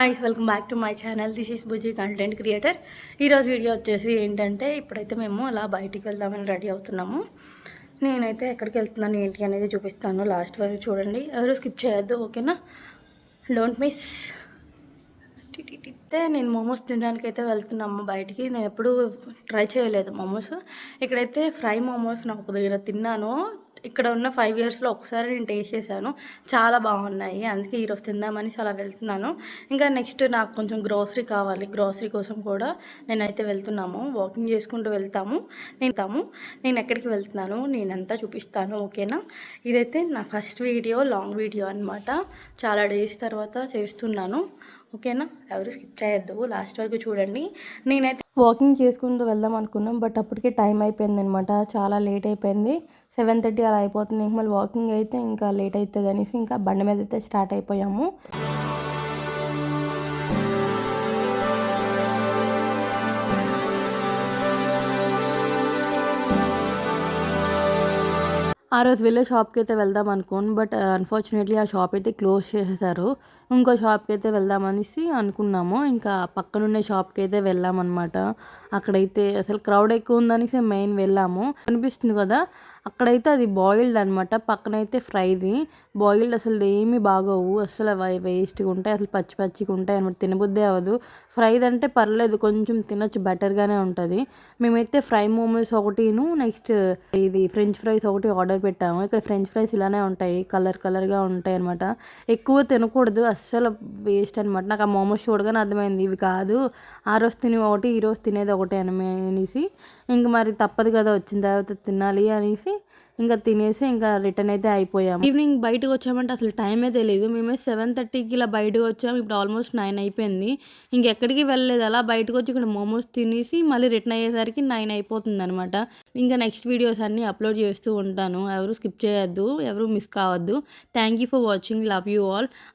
Hi welcome back to my channel. This is Bujji content creator. ఈరోజు video వచ్చేసి ఏంటంటే ఇప్పుడైతే మేము అలా బయటికి వెళ్దామని రెడీ అవుతున్నాము. నేనైతే ఎక్కడికి వెళ్తున్నాను ఏంటి అనేది చూపిస్తాను. లాస్ట్ వరకు చూడండి, ఎవరు స్కిప్ చేయొద్దు, ఓకేనా? Don't miss. అయితే నేను మోమోస్ తినడానికి అయితే వెళ్తున్నాము బయటికి. నేను ఎప్పుడూ ట్రై చేయలేదు మోమోస్. ఇక్కడైతే ఫ్రై మోమోస్ నాకు ఒక దగ్గర తిన్నాను. ఇక్కడ ఉన్న 5 ఇయర్స్లో ఒకసారి నేను టేస్ట్ చేశాను, చాలా బాగున్నాయి. అందుకే ఈరోజు తిందామని చాలా వెళ్తున్నాను. ఇంకా నెక్స్ట్ నాకు కొంచెం గ్రోసరీ కావాలి. గ్రోసరీ కోసం కూడా నేనైతే వెళ్తున్నాము. వాకింగ్ చేసుకుంటూ నేను ఎక్కడికి వెళ్తున్నాను నేనంతా చూపిస్తాను, ఓకేనా? ఇదైతే నా ఫస్ట్ వీడియో, లాంగ్ వీడియో అనమాట. చాలా డేస్ తర్వాత చేస్తున్నాను, ఓకేనా? ఎవరు స్కిప్ చేయొద్దు, లాస్ట్ వరకు చూడండి. నేనైతే వాకింగ్ చేసుకుంటూ వెళ్దాం అనుకున్నాం, బట్ అప్పటికే టైం అయిపోయింది అనమాట. చాలా లేట్ అయిపోయింది, 7:30 అలా అయిపోతుంది. మళ్ళీ వాకింగ్ అయితే ఇంకా లేట్ అవుతుంది అనేసి ఇంకా బండి మీద అయితే స్టార్ట్ అయిపోయాము. ఆ రోజు వెళ్ళే షాప్కి అయితే వెళ్దాం అనుకోను, బట్ అన్ఫార్చునేట్లీ ఆ షాప్ అయితే క్లోజ్ చేసేసారు. ఇంకో షాప్కి అయితే వెళ్దామనేసి అనుకున్నాము. ఇంకా పక్కనుండే షాప్కి అయితే వెళ్ళామన్నమాట. అక్కడైతే అసలు క్రౌడ్ ఎక్కువ ఉందనేసి మెయిన్ వెళ్ళాము. అనిపిస్తుంది కదా, అక్కడైతే అది బాయిల్డ్ అనమాట, పక్కనైతే ఫ్రైది. బాయిల్డ్ అసలు ఏమీ బాగోవు, అసలు వేస్ట్గా ఉంటాయి, అసలు పచ్చి పచ్చిగా ఉంటాయి అనమాట, తినబుద్దే అవ్వదు. ఫ్రైది అంటే పర్లేదు, కొంచెం తినొచ్చు, బెటర్గానే ఉంటుంది. మేమైతే ఫ్రై మోమోస్ ఒకటిను, నెక్స్ట్ ఇది ఫ్రెంచ్ ఫ్రైస్ ఒకటి ఆర్డర్ పెట్టాము. ఇక్కడ ఫ్రెంచ్ ఫ్రైస్ ఇలానే ఉంటాయి, కలర్గా ఉంటాయి అనమాట. ఎక్కువ తినకూడదు, అస్సలు వేస్ట్ అనమాట. నాకు ఆ మోమోస్ చూడగానే అర్థమైంది ఇవి కాదు, ఆ రోజు తిని ఒకటి, ఈరోజు తినేది ఒకటి అనేసి ఇంక మరి తప్పదు కదా, వచ్చిన తర్వాత తినాలి అనేసి ఇంకా తినేసి ఇంకా రిటర్న్ అయితే అయిపోయాము. ఈవినింగ్ బయటకు వచ్చామంటే అసలు టైమే తెలియదు. మేమే 7:30కి ఇలా బయటకు వచ్చాము. ఇప్పుడు ఆల్మోస్ట్ 9 అయిపోయింది. ఇంకెక్కడికి వెళ్ళలేదు, అలా బయటకు వచ్చి ఇక్కడ మోమోస్ తినేసి మళ్ళీ రిటర్న్ అయ్యేసరికి 9 అయిపోతుంది అనమాట. ఇంకా నెక్స్ట్ వీడియోస్ అన్నీ అప్లోడ్ చేస్తూ ఉంటాను, ఎవరు స్కిప్ చేయొద్దు, ఎవరు మిస్ కావద్దు. Thank you for watching, love you all.